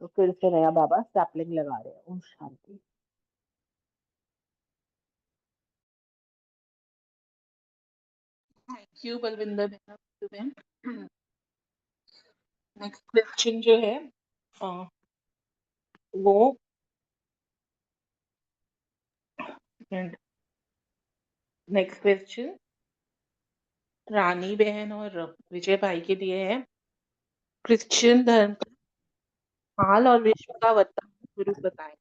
S10: तो फिर से नया बाबा सैपलिंग लगा रहे हैं। ओम शांति।
S6: थैंक यू बलविंदर बहन। नेक्स्ट क्वेश्चन जो है अ, वो नेक्स्ट क्वेश्चन रानी बहन और विजय भाई के लिए है। क्रिश्चियन धर्म का हाल और विश्व का वर्तमान स्वरूप बताएं।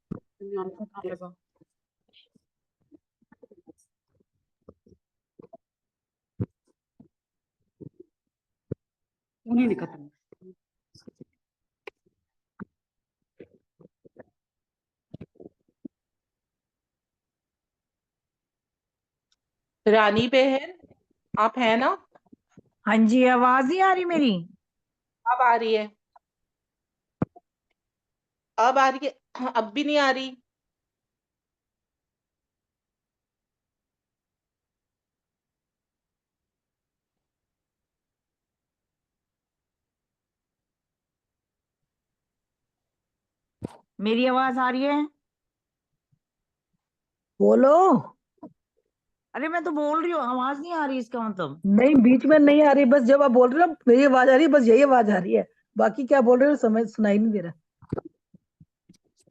S7: उन्हीं ने खत्म।
S6: रानी बहन आप है ना?
S3: हाँ जी, आवाज नहीं आ रही मेरी?
S6: अब आ रही है, अब आ रही है, अब भी नहीं आ रही।
S3: मेरी आवाज आ रही है?
S5: बोलो।
S3: अरे मैं तो बोल रही हूँ, आवाज नहीं आ रही, इसका मतलब।
S5: नहीं, बीच में नहीं आ रही, बस जब आप बोल रहे हो ना, मेरी आवाज आ रही है, बस यही आवाज आ रही है। बाकी क्या बोल रहे हो समझ सुनाई नहीं दे रहा।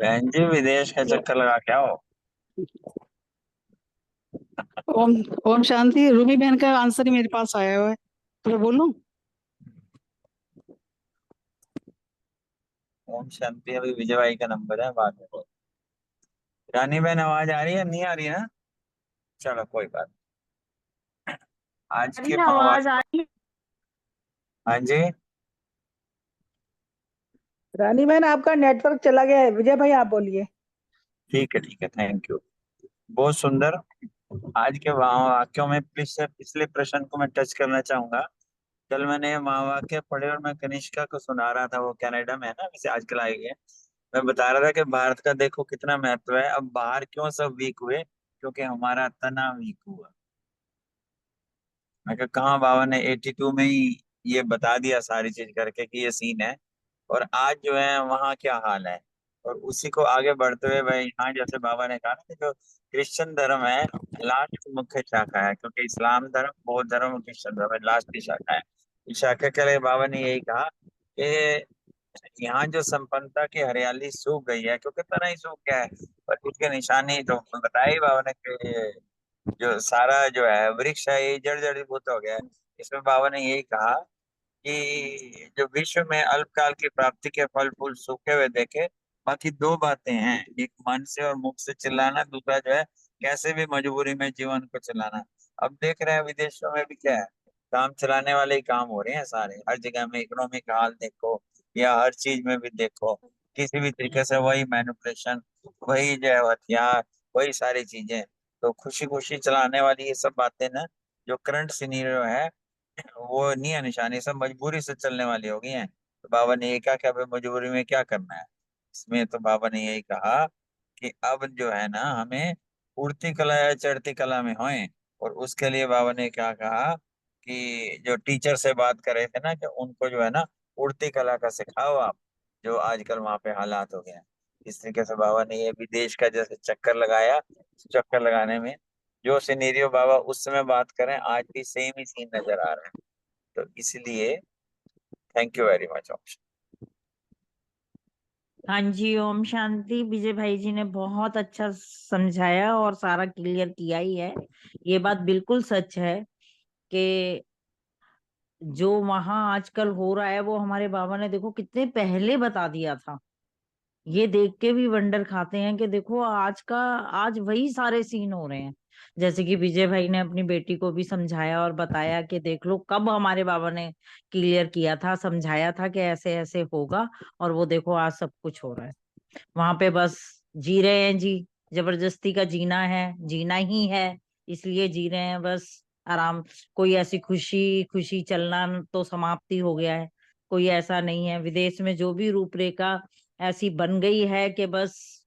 S11: बहन जी विदेश का चक्कर लगा के आओ।
S7: ओम ओम शांति। रूमी बहन का आंसर ही मेरे पास आया हुआ है, तो मैं बोलूं?
S11: ओम शांति अभी विजय भाई का नंबर है, बाद में बोल। रानी बहन आवाज आ रही है, नहीं आ रही है ना? चलो कोई बात नहीं। आज
S3: अरे
S11: के
S3: ना,
S11: माँ
S3: आवाज आ रही है।
S11: हाँ जी।
S5: रानी बहन, आपका नेटवर्क चला गया है। विजय भाई आप बोलिए।
S11: ठीक है, थैंक यू। बहुत सुंदर। आज के वाक्यों में पिछले प्रश्न को मैं टच करना चाहूंगा। कल मैंने ये वाक्य पढ़े और मैं कनिष्का को सुना रहा था, वो कनाडा में है ना, वैसे आजकल आई है। मैं बता रहा था कि भारत का देखो कितना महत्व है, अब बाहर क्यों सब वीक हुए, क्योंकि हमारा तना वीक हुआ। मैं कहा कहाँ, बाबा ने 82 में ही ये बता दिया सारी चीज करके कि ये सीन है। और आज जो है वहाँ क्या हाल है, और उसी को आगे बढ़ते हुए भाई यहाँ जैसे बाबा ने कहा ना कि जो क्रिश्चियन धर्म है लास्ट मुख्य शाखा है, क्योंकि इस्लाम धर्म, बौद्ध धर्म और क्रिश्चियन धर्म लास्ट की शाखा है। इस शाखा के लिए बाबा ने यही कहा कि यहाँ जो संपन्नता की हरियाली सूख गई है, क्योंकि तना ही सूख गया है, और इसके निशानी तो बताया ही बाबा ने कि जो सारा जो है वृक्ष है ये जड़ जड़ीभूत हो गया है। इसमें बाबा ने यही कहा कि जो विश्व में अल्पकाल की प्राप्ति के फल फूल सूखे हुए देखे, बाकी दो बातें हैं, एक मन से और मुख से चिल्लाना, दूसरा जो है कैसे भी मजबूरी में जीवन को चलाना। अब देख रहे हैं विदेशों में भी क्या है, काम चलाने वाले ही काम हो रहे हैं सारे, हर जगह में इकोनॉमिक हाल देखो या हर चीज में भी देखो, किसी भी तरीके से वही मैनिपुलेशन, वही जो है हथियार, वही सारी चीजें। तो खुशी खुशी चलाने वाली ये सब बातें ना, जो करंट सिनेरियो है वो नहीं है निशानी, सब मजबूरी से चलने वाली हो गई हैं। तो बाबा ने ये कहा कि अबे मजबूरी में क्या करना है। इसमें तो बाबा ने यही कहा कि अब जो है ना हमें उड़ती कला या चढ़ती कला में होए। और उसके लिए बाबा ने क्या कहा कि जो टीचर से बात कर रहे थे ना, कि उनको जो है ना उड़ती कला का सिखाओ आप, जो आजकल वहां पे हालात हो गए हैं। इस तरीके से बाबा ने ये विदेश का जैसे चक्कर लगाया, चक्कर लगाने में जो सिनेरियो बाबा उस समय बात करें आज भी सेम ही सीन नजर आ रहा है। तो इसलिए thank you very much option.
S3: हाँ जी, ओम शांति। विजय भाई जी ने बहुत अच्छा समझाया और सारा क्लियर किया ही है। ये बात बिल्कुल सच है कि जो वहां आजकल हो रहा है वो हमारे बाबा ने देखो कितने पहले बता दिया था। ये देख के भी वंडर खाते हैं कि देखो आज वही सारे सीन हो रहे हैं। जैसे कि विजय भाई ने अपनी बेटी को भी समझाया और बताया कि देख लो कब हमारे बाबा ने क्लियर किया था, समझाया था कि ऐसे ऐसे होगा, और वो देखो आज सब कुछ हो रहा है। वहां पे बस जी रहे हैं जी, जबरदस्ती का जीना है, जीना ही है, इसलिए जी रहे हैं बस। आराम, कोई ऐसी खुशी खुशी चलना तो समाप्ति हो गया है। कोई ऐसा नहीं है। विदेश में जो भी रूपरेखा ऐसी बन गई है कि बस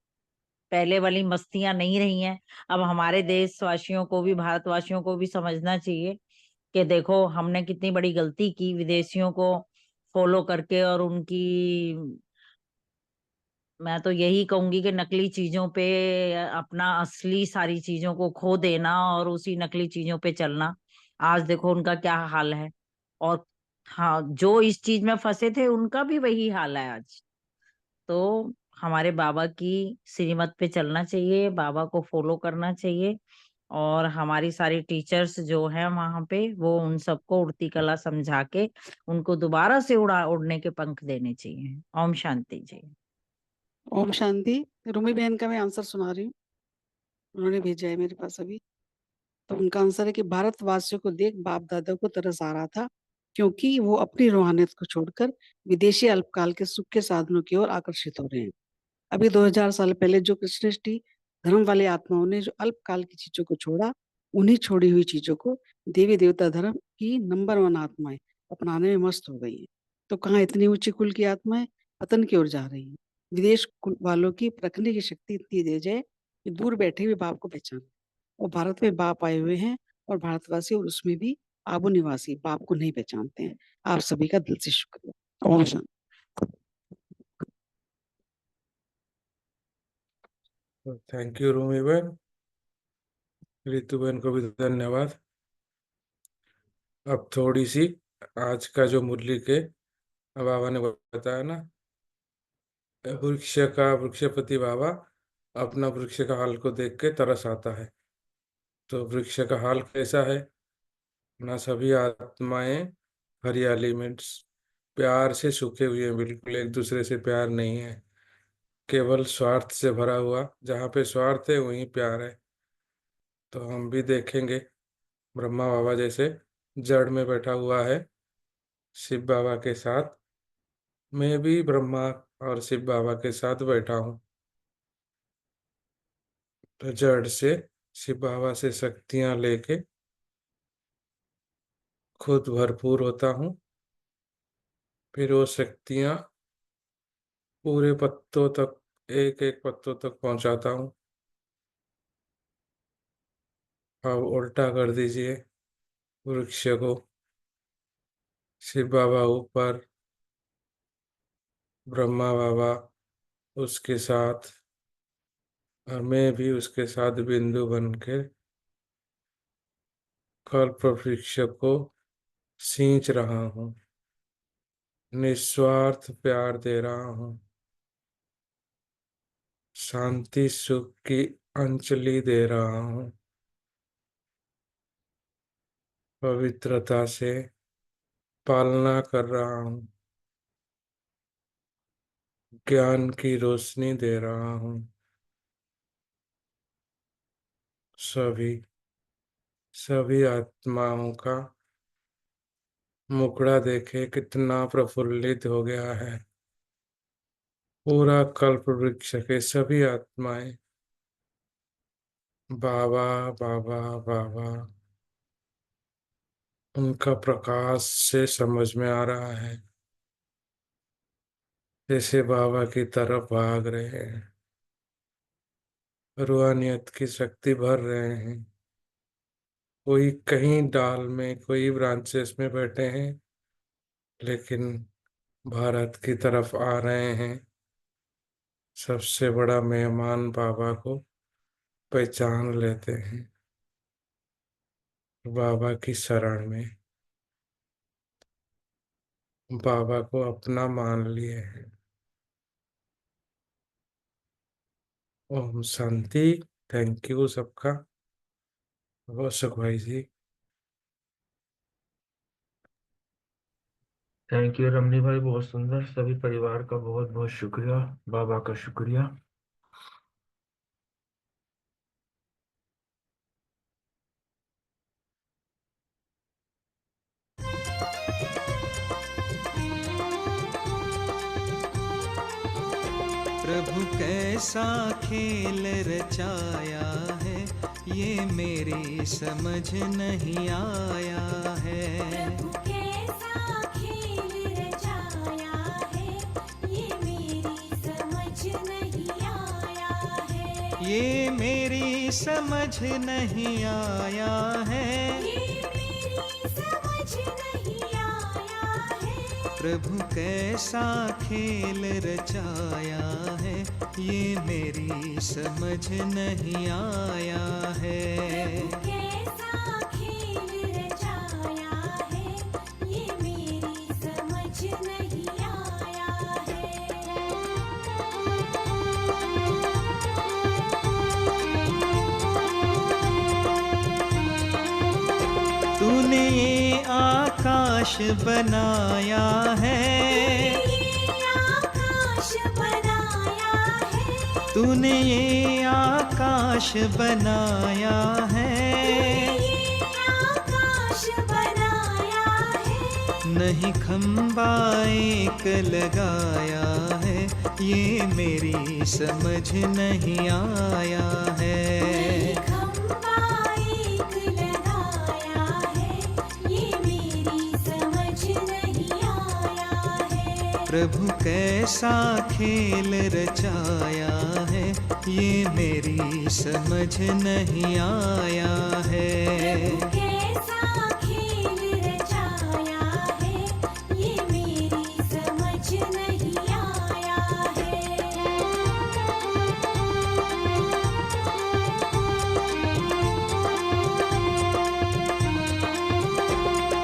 S3: पहले वाली मस्तियां नहीं रही हैं। अब हमारे देशवासियों को भी, भारतवासियों को भी समझना चाहिए कि देखो हमने कितनी बड़ी गलती की विदेशियों को फॉलो करके, और उनकी, मैं तो यही कहूंगी कि नकली चीजों पे अपना असली सारी चीजों को खो देना और उसी नकली चीजों पे चलना। आज देखो उनका क्या हाल है। और हाँ, जो इस चीज में फंसे थे उनका भी वही हाल है आज। तो हमारे बाबा की श्रीमत पे चलना चाहिए, बाबा को फॉलो करना चाहिए। और हमारी सारी टीचर्स जो हैं वहां पे वो उन सबको उड़ती कला समझा के उनको दोबारा से उड़ने के पंख देने चाहिए। ओम शांति जी।
S7: ओम शांति। रूमी बहन का मैं आंसर सुना रही हूँ, उन्होंने भेजा है मेरे पास अभी। तो उनका आंसर है कि भारतवासियों को देख बाप दादा को तरस आ रहा था, क्योंकि वो अपनी रूहानियत को छोड़कर विदेशी अल्पकाल के सुख के साधनों की ओर आकर्षित हो रहे हैं। अभी 2000 साल पहले जो कृष्णिष्ठी धर्म वाले आत्माओं ने जो अल्पकाल की चीजों को छोड़ा, उन्हीं छोड़ी हुई चीजों को देवी देवता धर्म की नंबर 1 आत्माएं अपनाने में मस्त हो गई हैं। तो कहाँ इतनी ऊंची कुल की आत्माएं पतन की ओर जा रही हैं। विदेश कुल वालों की परखने की शक्ति इतनी दे जाए कि दूर बैठे हुए बाप को पहचान, और भारत में बाप आए हुए हैं और भारतवासी और उसमें भी आबू निवासी बाप को नहीं पहचानते हैं। आप सभी का दिल से शुक्रिया। ओम शांति।
S2: थैंक यू रूमी बहन। रितु बहन को भी धन्यवाद। अब थोड़ी सी आज का जो मुरली के बाबा ने बताया ना, वृक्षपति बाबा अपना वृक्ष का हाल को देख के तरस आता है। तो वृक्ष का हाल कैसा है ना, सभी आत्माएं हरियाली में प्यार से सूखे हुए हैं, बिल्कुल एक दूसरे से प्यार नहीं है, केवल स्वार्थ से भरा हुआ। जहाँ पे स्वार्थ है वहीं प्यार है। तो हम भी देखेंगे ब्रह्मा बाबा जैसे जड़ में बैठा हुआ है शिव बाबा के साथ, मैं भी ब्रह्मा और शिव बाबा के साथ बैठा हूँ। तो जड़ से शिव बाबा से शक्तियां लेके खुद भरपूर होता हूँ, फिर वो शक्तियां पूरे पत्तों तक, एक एक पत्तों तक पहुंचाता हूँ। अब उल्टा कर दीजिए वृक्ष को, शिव बाबा ऊपर, ब्रह्मा बाबा उसके साथ, और मैं भी उसके साथ बिंदु बन के कल्प वृक्ष को सींच रहा हूँ, निस्वार्थ प्यार दे रहा हूँ, शांति सुख की अंजलि दे रहा हूँ, पवित्रता से पालना कर रहा हूँ, ज्ञान की रोशनी दे रहा हूँ। सभी आत्माओं का मुखड़ा देखे कितना प्रफुल्लित हो गया है। पूरा कल्प वृक्ष के सभी आत्माएं बाबा बाबा बाबा, उनका प्रकाश से समझ में आ रहा है, जैसे बाबा की तरफ भाग रहे हैं, रूहानियत की शक्ति भर रहे हैं। कोई कहीं डाल में, कोई ब्रांचेस में बैठे हैं, लेकिन भारत की तरफ आ रहे हैं। सबसे बड़ा मेहमान बाबा को पहचान लेते हैं, बाबा की शरण में बाबा को अपना मान लिए हैं। ओम शांति। थैंक यू सबका, बहुत सुख भाई जी।
S12: थैंक यू रमनी भाई, बहुत सुंदर। सभी परिवार का बहुत बहुत शुक्रिया, बाबा का शुक्रिया।
S13: प्रभु कैसा खेल रचाया है, ये मेरी समझ नहीं आया है।
S14: प्रभु कैसा खेल रचाया है, ये मेरी समझ नहीं आया है।
S13: ये मेरी समझ नहीं आया है।
S14: ये मेरी समझ नहीं आया है।
S13: प्रभु कैसा खेल रचाया है, ये मेरी समझ नहीं आया है।
S14: प्रभु कैसा खेल रचाया है, ये मेरी समझ नहीं आया है।
S13: तूने ये आकाश बनाया है,
S14: आकाश बनाया है,
S13: तूने ये आकाश बनाया है,
S14: आकाश बनाया है।
S13: नहीं खंबा एक लगाया है, ये मेरी समझ नहीं आया है।
S14: खंबा एक लगाया है, ये मेरी समझ नहीं आया है।
S13: प्रभु कैसा खेल रचाया है, ये मेरी समझ नहीं आया है।
S14: कैसा खेल रचाया है, ये मेरी समझ नहीं आया है।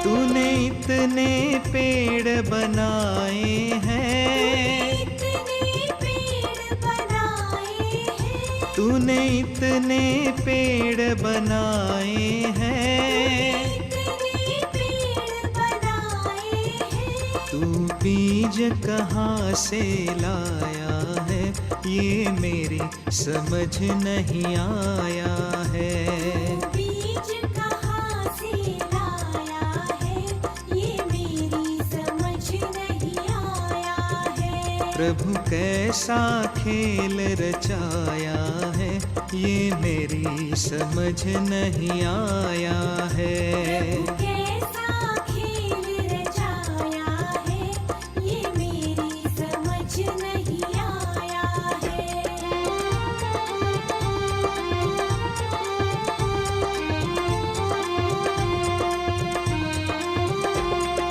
S13: तूने इतने पेड़ बनाए हैं,
S14: इतने पेड़ बनाए हैं,
S13: तूने इतने पेड़ बनाए हैं,
S14: इतने पेड़ बनाए हैं।
S13: तू बीज कहाँ से लाया है, ये मेरी समझ नहीं आया है।
S14: बीज कहाँ से लाया है, ये मेरी समझ नहीं आया है।
S13: प्रभु कैसा खेल रचाया है, ये मेरी समझ नहीं आया है।
S14: कैसा खेल रचाया है, ये मेरी समझ नहीं आया है।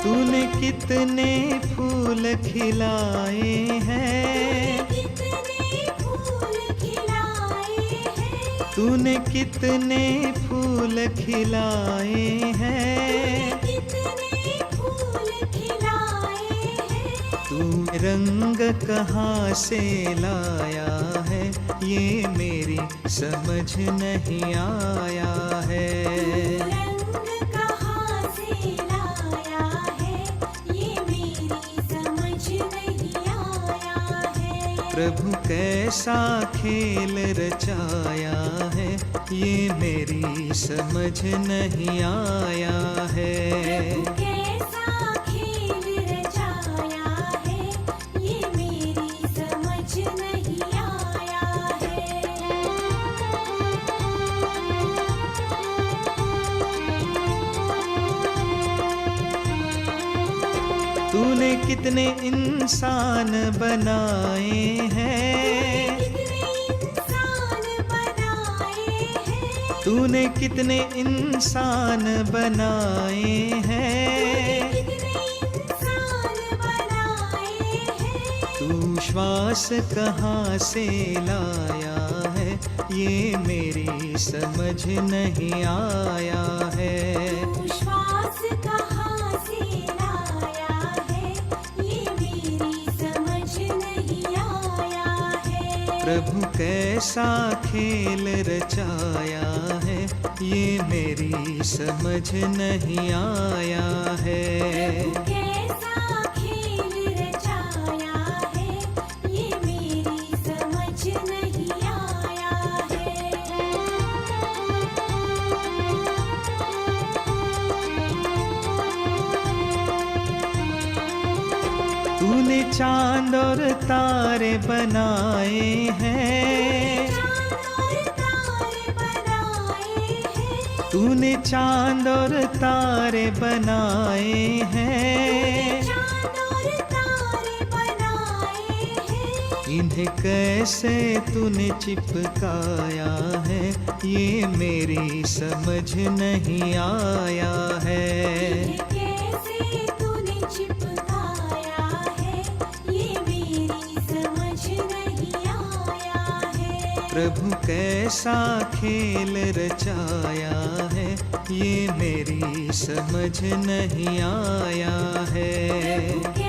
S13: तूने कितने फूल खिलाए हैं,
S14: कितने फूल खिलाए हैं,
S13: तूने कितने फूल खिलाए हैं,
S14: कितने फूल खिलाए हैं।
S13: तू रंग कहाँ से लाया है, ये मेरी समझ नहीं आया है।
S14: रंग कहाँ से लाया है, ये मेरी समझ नहीं आया है।
S13: प्रभु कैसा खेल रचाया है, ये मेरी समझ नहीं आया है।
S14: कैसा खेल रचाया है, ये मेरी समझ नहीं आया है।
S13: तूने कितने इंसान बनाए हैं,
S14: कितने इंसान बनाए हैं,
S13: तूने कितने इंसान बनाए हैं,
S14: कितने इंसान बनाए हैं।
S13: तू श्वास कहाँ से लाया है, ये मेरी समझ नहीं आया है।
S14: श्वास कहाँ से लाया है, ये मेरी समझ नहीं आया है।
S13: प्रभु कैसा खेल रचाया है, ये मेरी समझ नहीं आया है।
S14: कैसा खेल रचाया है, ये मेरी समझ नहीं आया है।
S13: तूने चांद और तारे बनाए हैं, तूने चांद और तारे बनाए हैं, इन्हें कैसे तूने चिपकाया है, ये मेरी समझ नहीं आया है।
S14: कैसे तूने चिपकाया है, ये मेरी समझ नहीं आया है।
S13: प्रभु कैसा खेल रचाया है, ये मेरी समझ नहीं आया है।